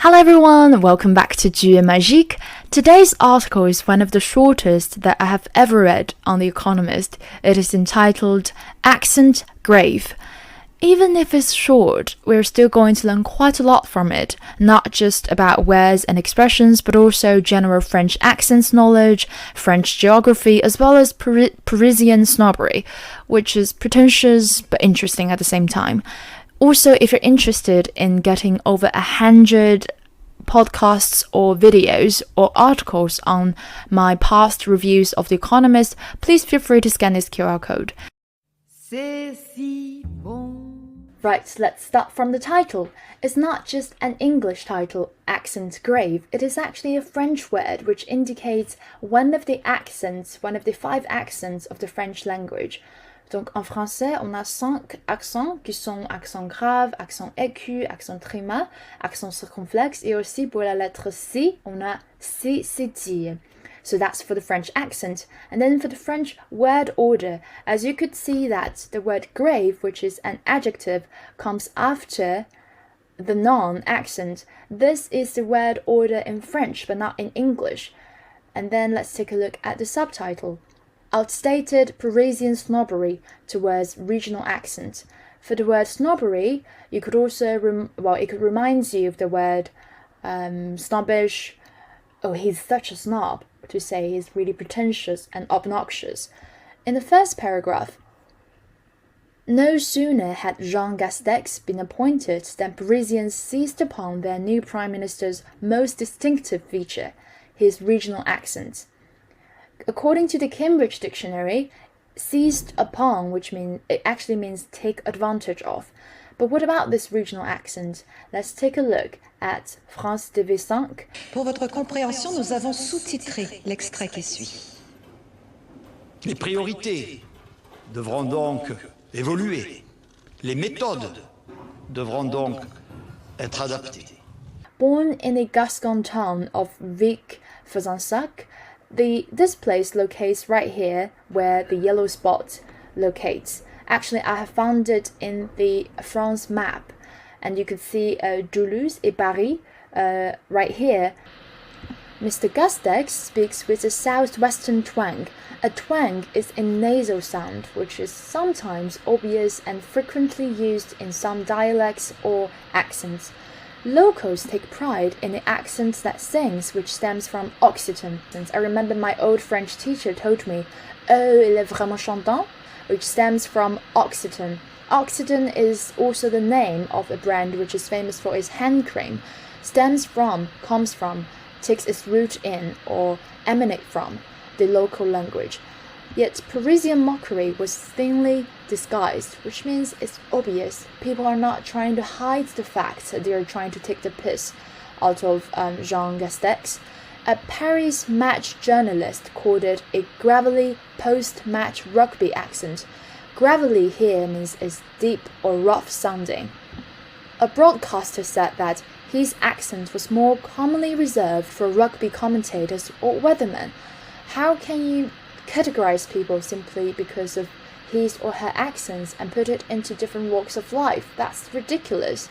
Hello everyone, welcome back to Dieu Magique. Today's article is one of the shortest that I have ever read on The Economist. It is entitled Accent Grave. Even if it's short, we're still going to learn quite a lot from it, not just about words and expressions, but also general French accents knowledge, French geography, as well as Parisian snobbery, which is pretentious but interesting at the same time. Also, if you're interested in getting over 100 podcasts or videos or articles on my past reviews of The Economist, please feel free to scan this QR code. Right, let's start from the title. It's not just an English title, accent grave. It is actually a French word which indicates one of the 5 accents of the French language. Donc en français, on a 5 accents qui sont accent grave, accent aigu, accent tréma, accent circonflexe, et aussi pour la lettre C, on a C, C. So that's for the French accent. And then for the French word order, as you could see that the word grave, which is an adjective, comes after the noun accent. This is the word order in French, but not in English. And then let's take a look at the subtitle. Outstated Parisian snobbery towards regional accent. For the word snobbery, you could also, it could remind you of the word snobbish. Oh, he's such a snob, to say he's really pretentious and obnoxious. In the first paragraph, no sooner had Jean Castex been appointed than Parisians seized upon their new prime minister's most distinctive feature, his regional accent. According to the Cambridge Dictionary, seized upon, it actually means take advantage of. But what about this regional accent? Let's take a look at France TV5. Pour votre compréhension, nous avons sous-titré l'extrait qui suit. Les priorités devront donc évoluer. Les méthodes devront donc être adaptées. Born in the Gascon town of Vic-Fezensac, this place locates right here where the yellow spot locates. Actually, I have found it in the France map, and you could see Toulouse et Paris right here. Mr. Castex speaks with a southwestern twang. A twang is a nasal sound, which is sometimes obvious and frequently used in some dialects or accents. Locals take pride in the accent that sings, which stems from Occitan. I remember my old French teacher told me, "Oh, il est vraiment chantant," which stems from Occitan. Occitan is also the name of a brand which is famous for its hand cream. Comes from, takes its root in or emanate from the local language. Yet Parisian mockery was thinly disguised, which means it's obvious. People are not trying to hide the fact that they are trying to take the piss out of Jean Castex. A Paris Match journalist called it a gravelly post-match rugby accent. Gravelly here means it's deep or rough sounding. A broadcaster said that his accent was more commonly reserved for rugby commentators or weathermen. How can you categorize people simply because of his or her accents and put it into different walks of life? That's ridiculous.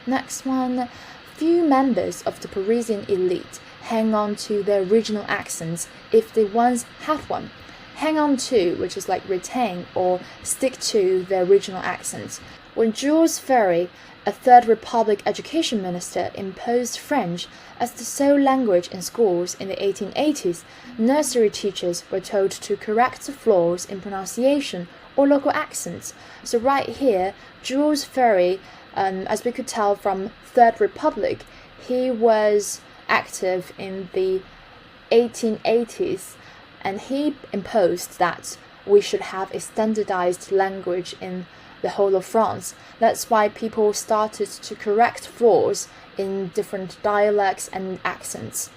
Next one. Few members of the Parisian elite hang on to their regional accents if they once had one. Hang on to, which is like retain or stick to their regional accents. When Jules Ferry, a Third Republic education minister, imposed French as the sole language in schools in the 1880s, nursery teachers were told to correct the flaws in pronunciation or local accents. So right here, Jules Ferry, as we could tell from Third Republic, he was active in the 1880s, and he imposed that we should have a standardized language in the whole of France. That's why people started to correct flaws in different dialects and accents.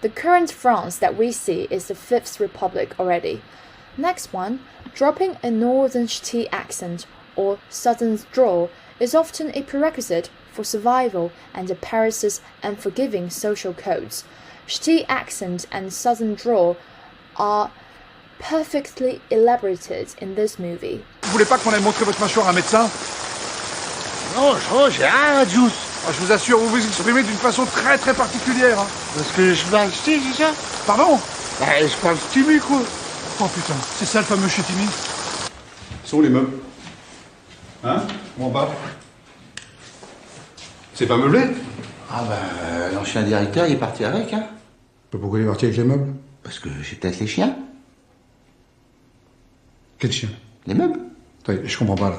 The current France that we see is the Fifth Republic already. Next one, dropping a northern ch'ti accent or southern drawl is often a prerequisite for survival under Paris's unforgiving social codes. Ch'ti accent and southern drawl are perfectly elaborated in this movie. Vous voulez pas qu'on aille montrer votre mâchoire à un médecin? Non, j'ai rien, Juice. Ah, je vous assure, vous vous exprimez d'une façon très très particulière. Hein. Parce que je parle ch'ti, c'est ça? Pardon? Bah, je parle ch'timi, quoi. Oh putain, c'est ça le fameux chétimi. Où sont les meubles? Hein? En bas. C'est pas meublé? Ah bah, l'ancien directeur, il est parti avec, hein. Pourquoi il est parti avec les meubles? Parce que c'est peut-être les chiens. Quel chien? Les meubles. Attends, je comprends pas là.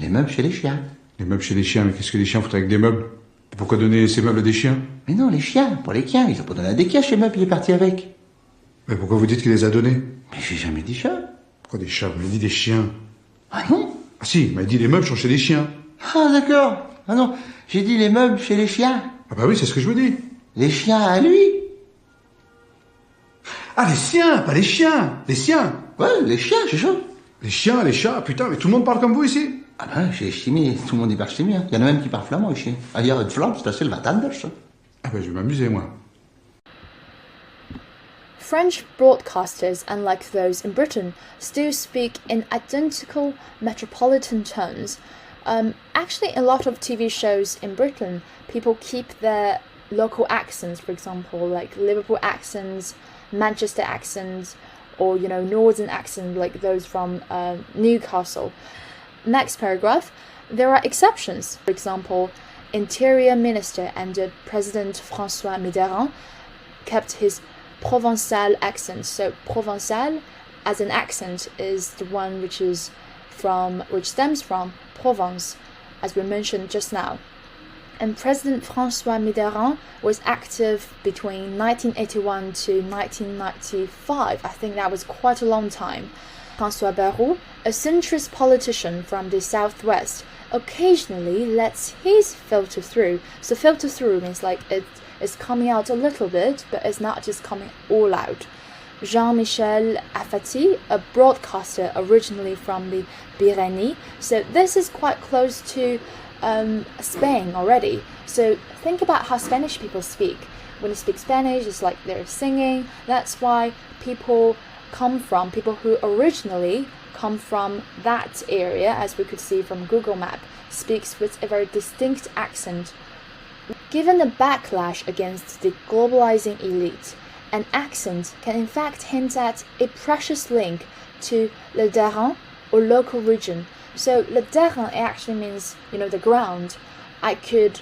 Les meubles chez les chiens. Les meubles chez les chiens, mais qu'est-ce que les chiens foutent avec des meubles? Pourquoi donner ces meubles à des chiens? Mais non, les chiens, pour les chiens. Ils ont pas donné à des chiens chez les meubles, il est parti avec. Mais pourquoi vous dites qu'il les a donnés? Mais j'ai jamais dit ça. Pourquoi des chats? Vous m'avez dit des chiens. Ah non? Ah si, il m'a dit les meubles sont chez les chiens. Ah d'accord. Ah non, j'ai dit les meubles chez les chiens. Ah bah oui, c'est ce que je vous dis. Les chiens à lui. Ah les siens, pas les chiens. Les siens. Ouais, les chiens, c'est ça. Les chiens, les chats, putain, mais tout le monde parle comme vous ici? Ah ben, chez Chimie, tout le monde y parle chimie. Hein. Il y en a même qui parlent flamand ici. Ah, il y a de flamand, c'est assez le matin, ça. Ah bah je vais m'amuser, moi. French broadcasters, unlike those in Britain, still speak in identical metropolitan tones. Actually, a lot of TV shows in Britain, people keep their local accents, for example, like Liverpool accents, Manchester accents, or, you know, northern accents like those from Newcastle. Next paragraph, there are exceptions. For example, Interior Minister under President François Mitterrand kept his Provençal accent. So Provençal as an accent is the one which stems from Provence, as we mentioned just now. And President François Mitterrand was active between 1981 to 1995. I think that was quite a long time. François Bayrou, a centrist politician from the southwest, occasionally lets his filter through. So filter through means like it's coming out a little bit, but it's not just coming all out. Jean-Michel Afati, a broadcaster originally from the Pyrénées. So this is quite close to Spain already. So think about how Spanish people speak. When they speak Spanish, it's like they're singing. That's why people who originally come from that area, as we could see from Google Map, speaks with a very distinct accent. Given the backlash against the globalizing elite, an accent can in fact hint at a precious link to le terrain or local region. So le terrain actually means, you know, the ground. I could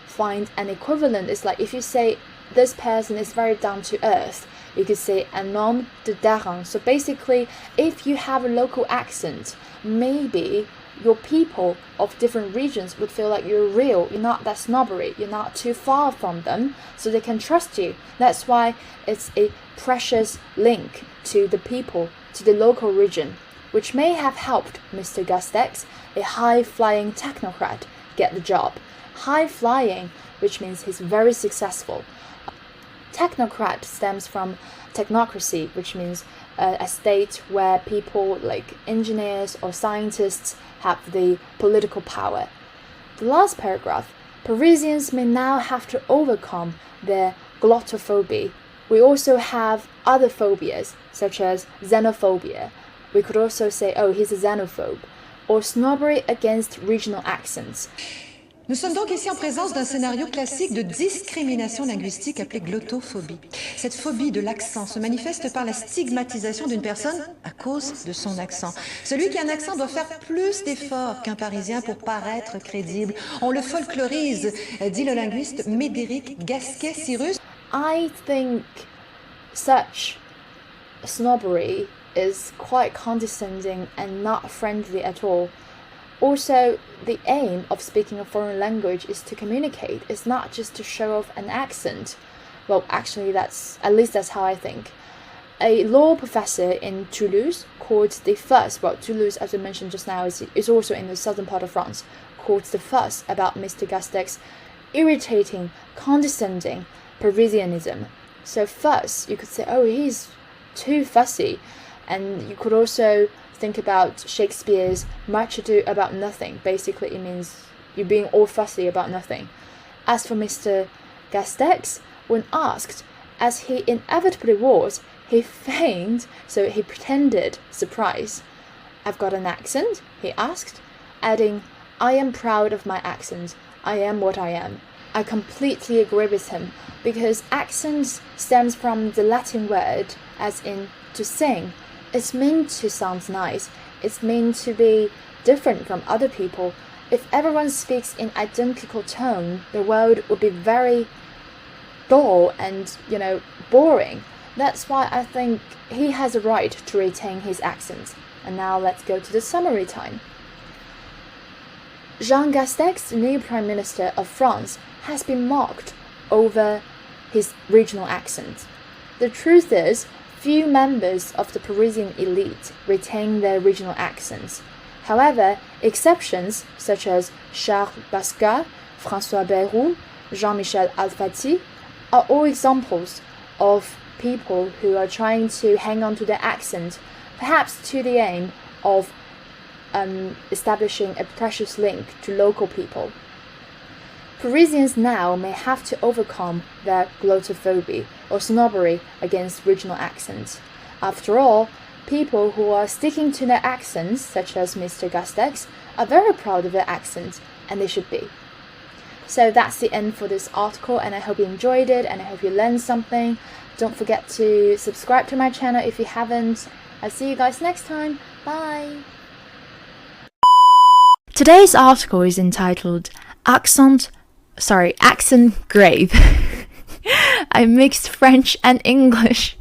find an equivalent. It's like if you say this person is very down to earth, you could say un homme de terrain. So basically, if you have a local accent, maybe your people of different regions would feel like you're real, you're not that snobbery, you're not too far from them, so they can trust you. That's why it's a precious link to the people, to the local region, which may have helped Mr. Gastex, a high-flying technocrat, get the job. High-flying, which means he's very successful. Technocrat stems from technocracy, which means a state where people like engineers or scientists have the political power. The last paragraph, Parisians may now have to overcome their glottophobia. We also have other phobias, such as xenophobia. We could also say, oh, he's a xenophobe, or snobbery against regional accents. Nous sommes donc ici en présence d'un scénario classique de discrimination linguistique appelé glottophobie. Cette phobie de l'accent se manifeste par la stigmatisation d'une personne à cause de son accent. Celui qui a un accent doit faire plus d'efforts qu'un Parisien pour paraître crédible. On le folklorise, dit le linguiste Médéric Gasquet-Cyrus. I think such snobbery is quite condescending and not friendly at all. Also, the aim of speaking a foreign language is to communicate. It's not just to show off an accent. Well, actually, that's how I think. A law professor in Toulouse called the fuss, well, Toulouse, as I mentioned just now, is also in the southern part of France, called the fuss about Mr. Gastex irritating, condescending Parisianism. So fuss, you could say, oh, he's too fussy. And you could also think about Shakespeare's Much Ado About Nothing. Basically, it means you're being all fussy about nothing. As for Mr. Gastex, when asked, as he inevitably was, he feigned, so he pretended surprise. I've got an accent, he asked, adding, I am proud of my accent. I am what I am. I completely agree with him because accent stems from the Latin word as in to sing. It's meant to sound nice. It's meant to be different from other people. If everyone speaks in identical tone, the world would be very dull and, boring. That's why I think he has a right to retain his accent. And now let's go to the summary time. Jean Castex, the new Prime Minister of France, has been mocked over his regional accent. The truth is, few members of the Parisian elite retain their regional accents. However, exceptions such as Charles Basquiat, François Bayrou, Jean-Michel Alfati are all examples of people who are trying to hang on to their accent, perhaps to the aim of establishing a precious link to local people. Parisians now may have to overcome their glottophobia or snobbery against regional accents. After all, people who are sticking to their accents, such as Mr. Castex, are very proud of their accent, and they should be. So that's the end for this article, and I hope you enjoyed it, and I hope you learned something. Don't forget to subscribe to my channel if you haven't. I'll see you guys next time. Bye! Today's article is entitled Accent Grave. I mixed French and English.